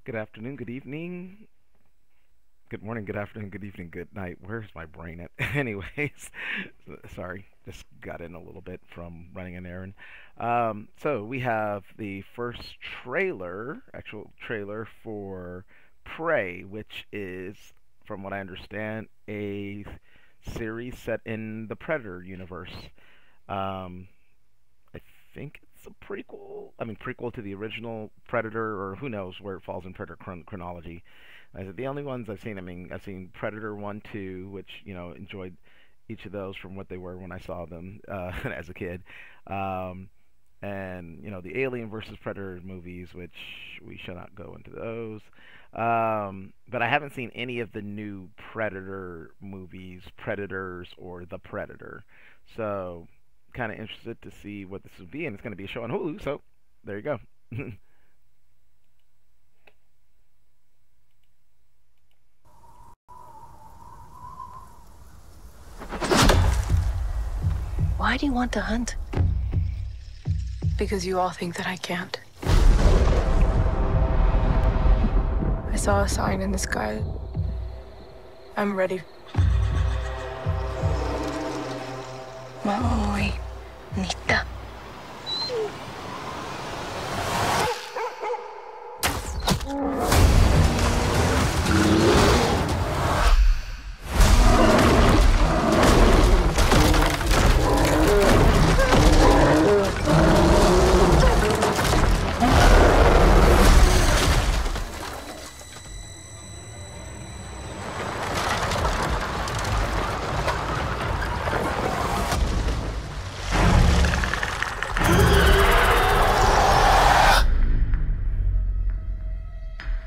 Good afternoon, good evening, good morning, good afternoon, good evening, good night. Where's my brain at? Anyways, sorry, just got in a little bit from running an errand. So we have the first trailer, actual trailer for Prey, which is, from what I understand, a series set in the Predator universe. Um, I think it's a prequel. I mean, prequel to the original Predator, or who knows where it falls in Predator chronology. The only ones I've seen, I mean, I've seen Predator 1, 2, which, enjoyed each of those from what they were when I saw them as a kid. Um, and, the Alien versus Predator movies, which we shall not go into those. But I haven't seen any of the new Predator movies, Predators, or The Predator. So, kind of interested to see what this would be, and it's going to be a show on Hulu, so there you go. Why do you want to hunt? Because you all think that I can't. I saw a sign in the sky. I'm ready. Maui. Nita.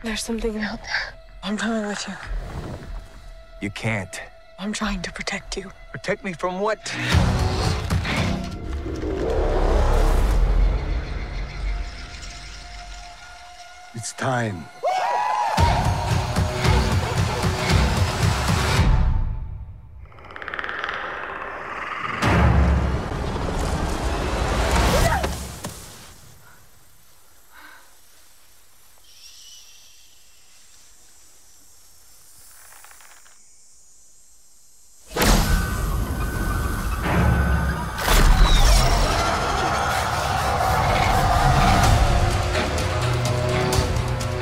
There's something out there. I'm coming with you. You can't. I'm trying to protect you. Protect me from what? It's time.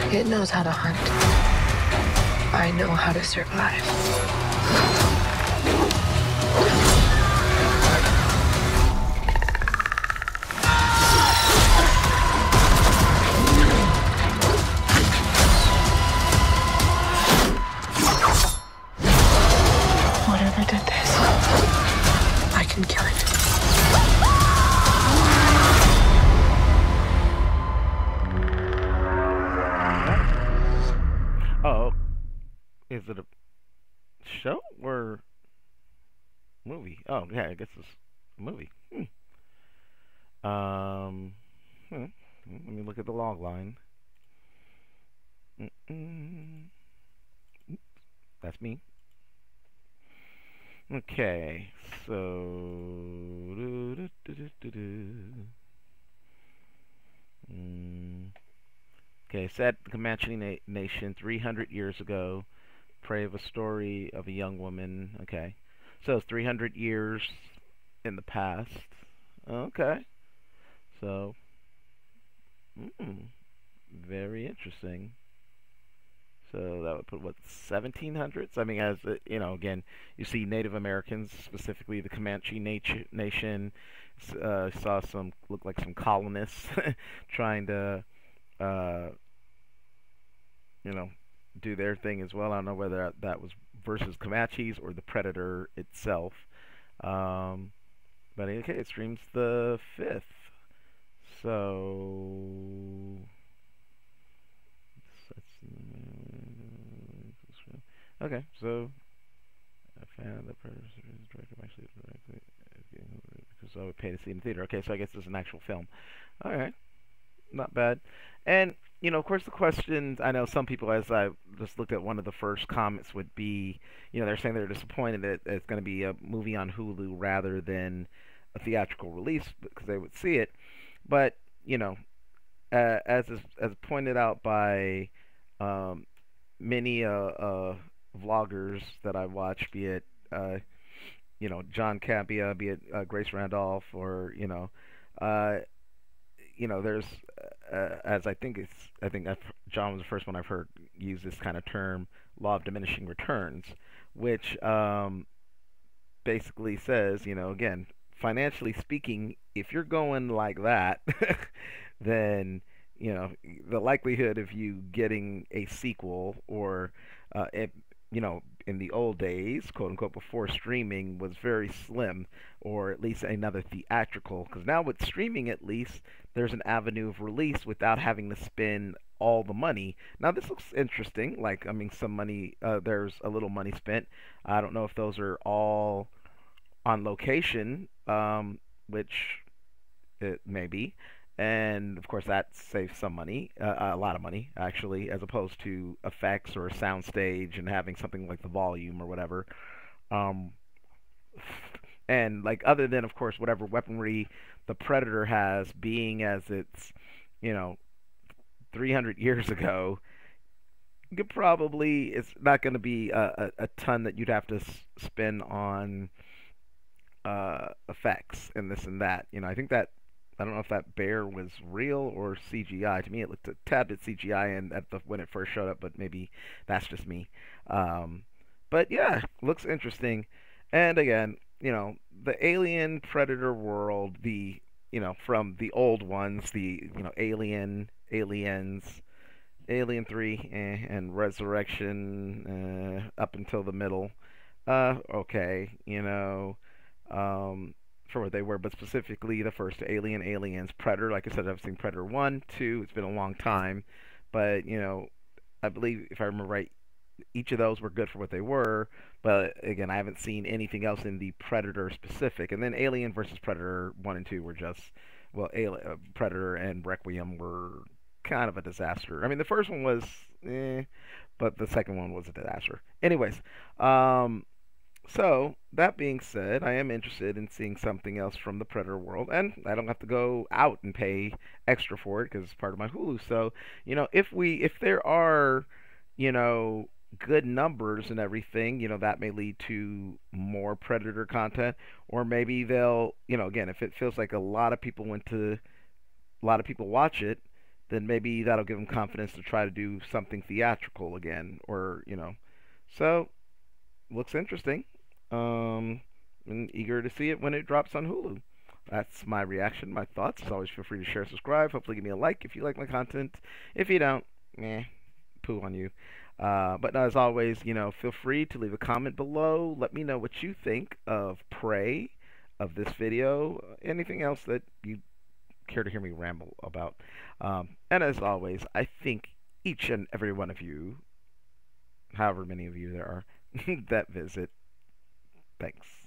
It knows how to hunt. I know how to survive. Whatever did this, I can kill it. Oh, is it a show or movie? Oh, yeah, I guess it's a movie. Um, hmm, Let me look at the log line. Mm-mm. That's me. Okay, so okay, set the Comanche Nation 300 years ago. Prey of a story of a young woman. Okay, so it's 300 years in the past. Okay, so mm, very interesting. So that would put what 1700s. I mean, as again, you see Native Americans, specifically the Comanche Nation. Saw some look like some colonists trying to, uh, you know, do their thing as well. I don't know whether that was versus Comanches or the Predator itself. Um, but okay, it streams the 5th. So okay, so I found the Predator is directed actually directly because I would pay to see it in theater. Okay, so I guess it's an actual film. All right, not bad. And of course, the questions I know some people, as I just looked at one of the first comments, would be, they're saying they're disappointed that it's going to be a movie on Hulu rather than a theatrical release because they would see it. But as pointed out by um, many vloggers that I watch, be it John Campia, be it Grace Randolph, or uh, there's as I think that John was the first one I've heard use this kind of term, law of diminishing returns, which basically says, again, financially speaking, if you're going like that, then the likelihood of you getting a sequel, or it, in the old days, quote unquote, before streaming, was very slim, or at least another theatrical. Because now with streaming, at least there's an avenue of release without having to spend all the money. Now this looks interesting. Like, I mean, some money, there's a little money spent. I don't know if those are all on location, which it may be, and of course that saves some money, a lot of money actually, as opposed to effects or a soundstage and having something like the volume or whatever. Um, and like, other than of course whatever weaponry the Predator has, being as it's you know 300 years ago, you could probably, it's not going to be a ton that you'd have to spend on effects and this and that. I think that, I don't know if that bear was real or CGI. To me, it looked a tad bit CGI, and when it first showed up, but maybe that's just me. Um, but yeah, looks interesting. And again, the Alien Predator world, the from the old ones, the Alien, Aliens, Alien 3, and Resurrection, up until the middle. Okay, for what they were, but specifically the first Alien, Aliens, Predator. Like I said, I've seen Predator 1, 2. It's been a long time, but I believe, if I remember right, each of those were good for what they were. But again, I haven't seen anything else in the Predator specific. And then Alien versus Predator 1 and 2 were just, well, Predator and Requiem were kind of a disaster. I mean, the first one was but the second one was a disaster. Anyways, so, that being said, I am interested in seeing something else from the Predator world, and I don't have to go out and pay extra for it because it's part of my Hulu. So, if there are, you know, good numbers and everything, that may lead to more Predator content, or maybe they'll, again, if it feels like a lot of people watch it, then maybe that'll give them confidence to try to do something theatrical again, or, so looks interesting. I'm eager to see it when it drops on Hulu. That's my reaction, my thoughts. As always, feel free to share, subscribe. Hopefully, give me a like if you like my content. If you don't, poo on you. But as always, feel free to leave a comment below. Let me know what you think of Prey, of this video, anything else that you care to hear me ramble about. And as always, I think each and every one of you, however many of you there are, that visit. Thanks.